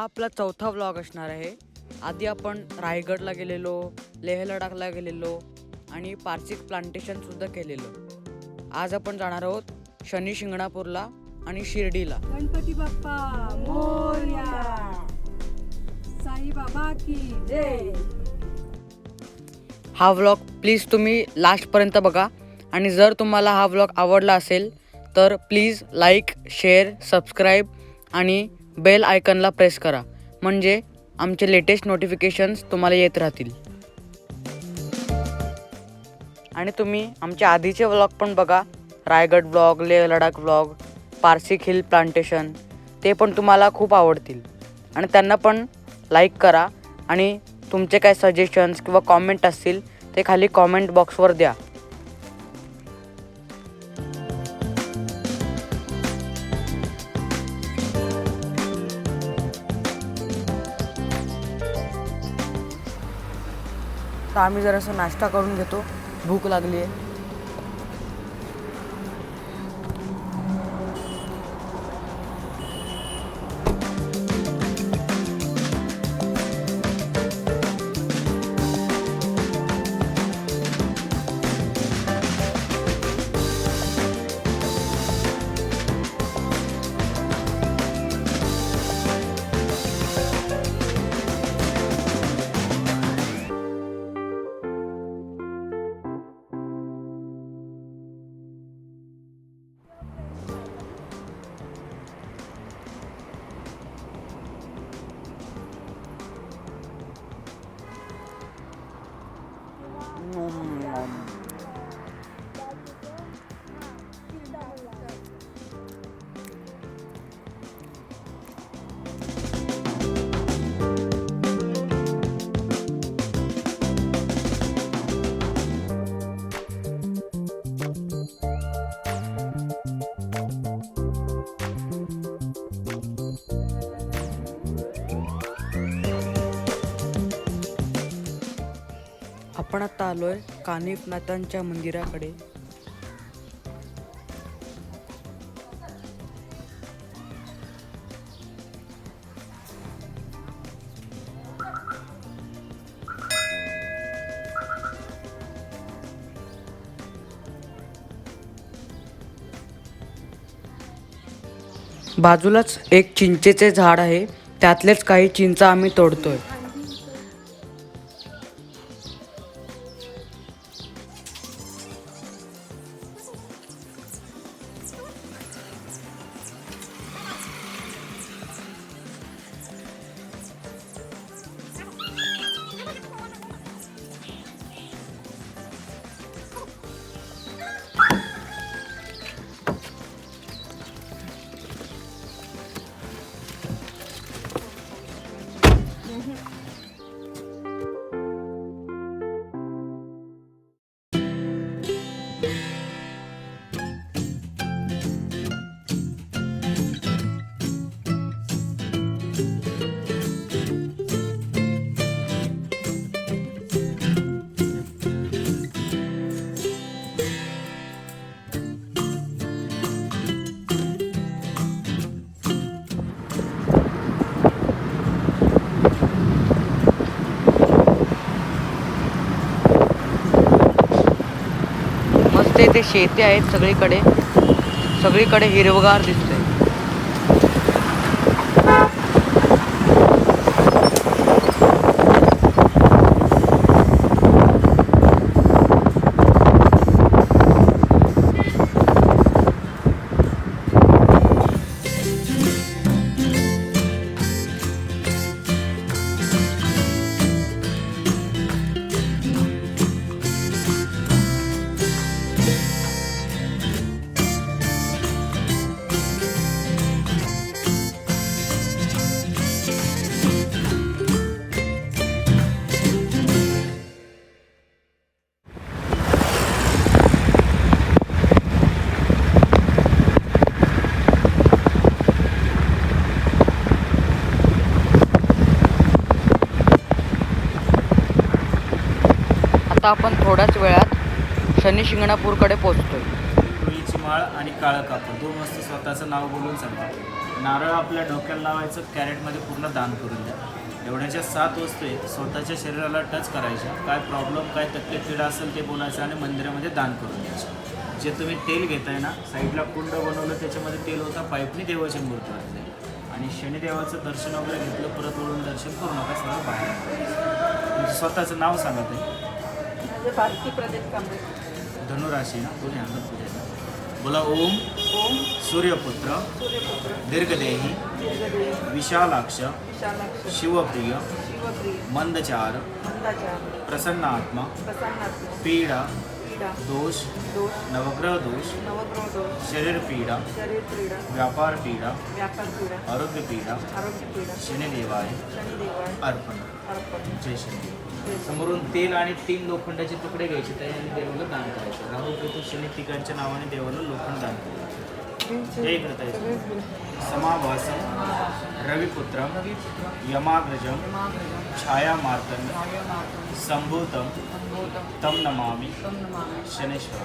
आपला चौथा व्लॉग असणार आहे। आधी आपण रायगडला गेलेलो, लेह लडाखला गेलेलो आणि पारसिक प्लांटेशन सुद्धा केलेलो। आज आपण जाणार आहोत शनी शिंगणापूरला आणि शिर्डीला। गणपती बाप्पा मोरया, साई बाबा की जय। हा व्लॉग प्लीज तुम्ही लास्टपर्यंत बघा आणि जर तुम्हाला हा व्लॉग आवडला असेल तर प्लीज लाईक, शेअर, सबस्क्राईब आणि बेल आयकॉनला प्रेस करा, म्हणजे आमचे लेटेस्ट नोटिफिकेशन्स तुम्हाला येत राहतील। आणि तुम्ही आमचे आधीचे व्लॉग पण बघा, Raigad vlog, Leh Ladakh vlog, Parsik hill plantation, ते पण तुम्हाला खूप आवडतील। आणि त्यांना पण लाईक करा आणि तुमचे काय सजेशन्स किंवा कॉमेंट असतील ते खाली कॉमेंट बॉक्सवर द्या। तर आम्ही जरासा नाश्ता करून घेतो, भूक लागली आहे। आपण आता आलोय कानिफनाथांच्या मंदिराकडे। बाजूलाच एक चिंचेचे झाड आहे, त्यातलेच काही चिंच आम्ही तोडतोय। ते शेती आहेत, सगळीकडे हिरवगार दिसतंय। आता आपण थोड्याच वेळात शनी शिंगणापूरकडे पोहोचतोय। रुईची माळ आणि काळं कापड दोन वस्तू स्वतःचं नाव बोलून सांगतात। नारळ आपल्या डोक्याला लावायचं, कॅरेटमध्ये पूर्ण दान करून द्या. एवढ्याच्या 7 वस्तू आहेत, स्वतःच्या शरीराला टच करायच्या, काय प्रॉब्लेम काय तकलीफ पीडा असेल ते बोलायचं आणि मंदिरामध्ये दान करून द्यायचं. जे तुम्ही तेल घेताय ना, साईडला कुंड बनवलं, त्याच्यामध्ये तेल होता, पाईपनी देवाची मूर्ती वाटते आणि शनिदेवाचं दर्शन वगैरे घेतलं, परत वळून दर्शन करू नका, सगळं बाहेर. तुमचं स्वतःचं नाव सांगा ते. माझं भारती प्रदीप कांबळे. धनुराशी ना, दोन्ही हातात पूजा. बोला ओम ओम सूर्यपुत्र सूर्यपुत्र दीर्घदेही दीर्घदेव विशालाक्ष विशालाक्ष शिवप्रिय शिवप्रिय मंदचार मंदाचार प्रसन्नात्मा प्रसन्नात्मा पीडा पीडा दोष दोष नवग्रह दोष नवग्रह दोष शरीर पीडा शरीर पीडा व्यापार पीडा व्यापार पीडा आरोग्य पीडा आरोग्य पीडा शनिदेवाय शनिदेवाय अर्पण. अर्पण. जय शनी. समोरून तेल आणि 3 लोखंडाचे तुकडे घ्यायचे, त्याने देवाला दान करायचं. राहू केतू शनी तिघांच्या नावाने देवाला लोखंड दान करायचं. जय करताय. समाभासम रविपुत्रम यमाग्रजम छाया मार्तन संभूतम तम नमामि शनेश्वर.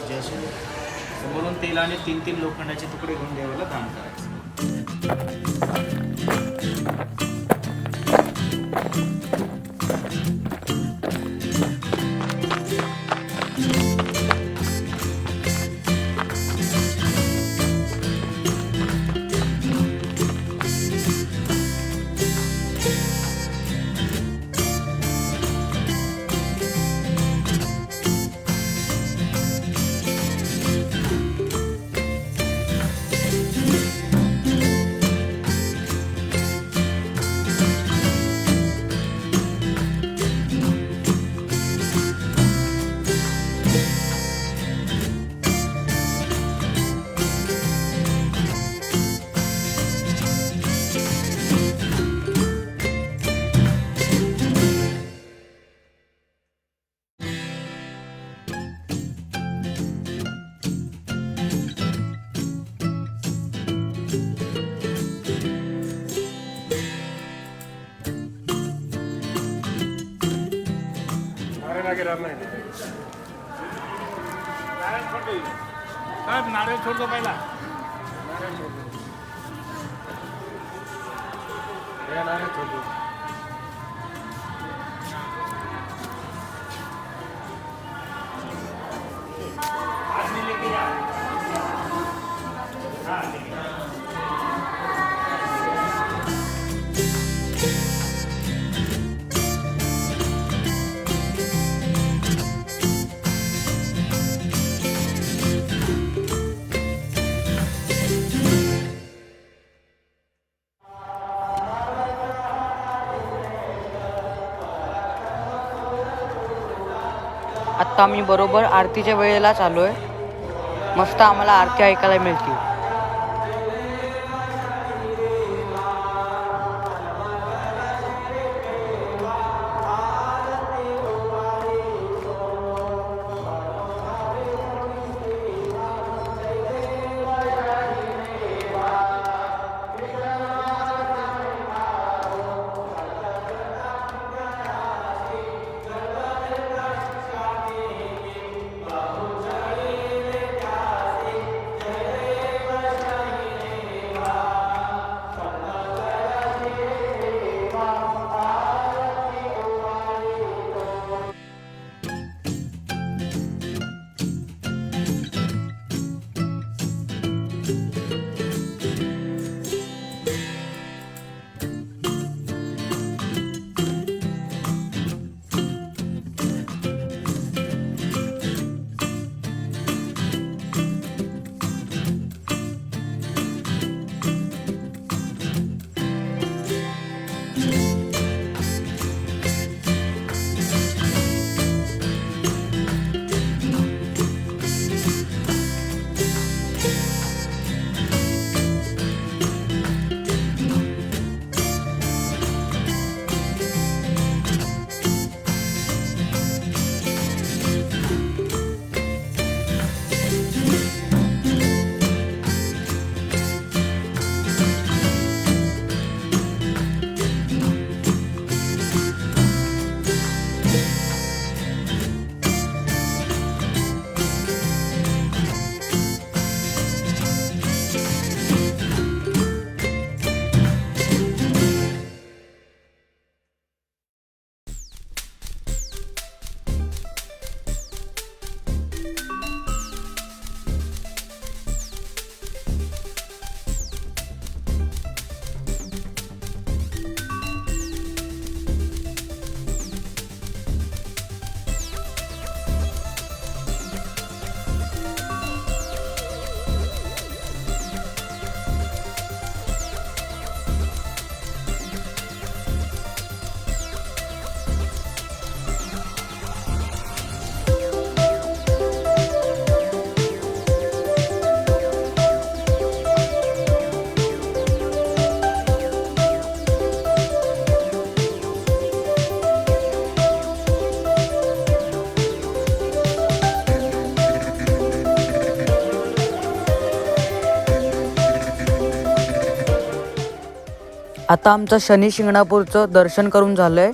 जय शनी. समोरून तेल आणि 3 लोखंडाचे तुकडे घेऊन देवाला दान करायचं. नारळ छोड़ दो पहिला. नारळ छोड़ दो. आदमी लेके जा. हाँ लेके जा. आत्ता आम्ही बरोबर आरतीच्या वेळेलाच आलो आहे. मस्त आम्हाला आरती ऐकायला मिळते. आता आमचं शनी शिंगणापूरचं दर्शन करून झालंय.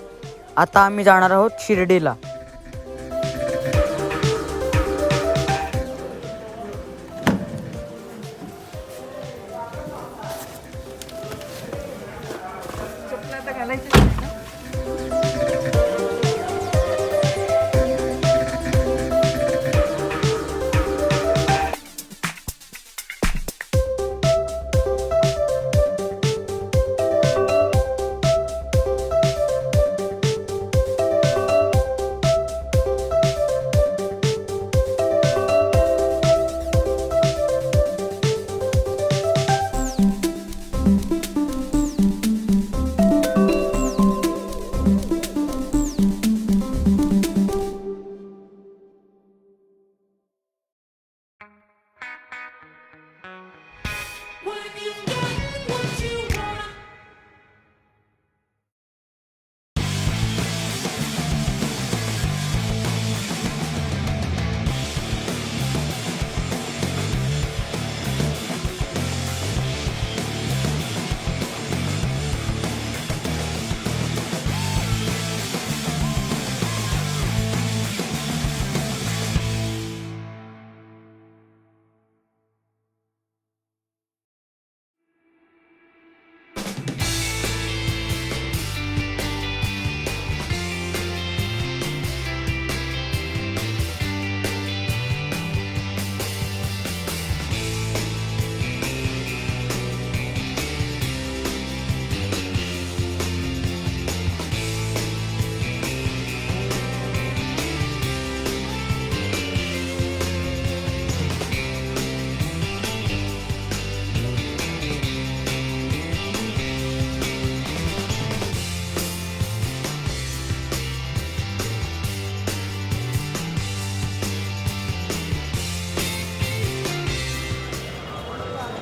आता आम्ही जाणार आहोत शिर्डीला. चपला तर घालायचीच नाही ना.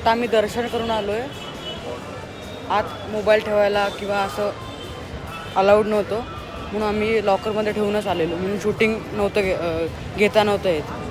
आता आम्ही दर्शन करून आलो आहे. आत मोबाईल ठेवायला किंवा असं अलाउड नव्हतं, म्हणून आम्ही लॉकरमध्ये ठेवूनच आलेलो. म्हणून शूटिंग नव्हतं घेता नव्हतं येत.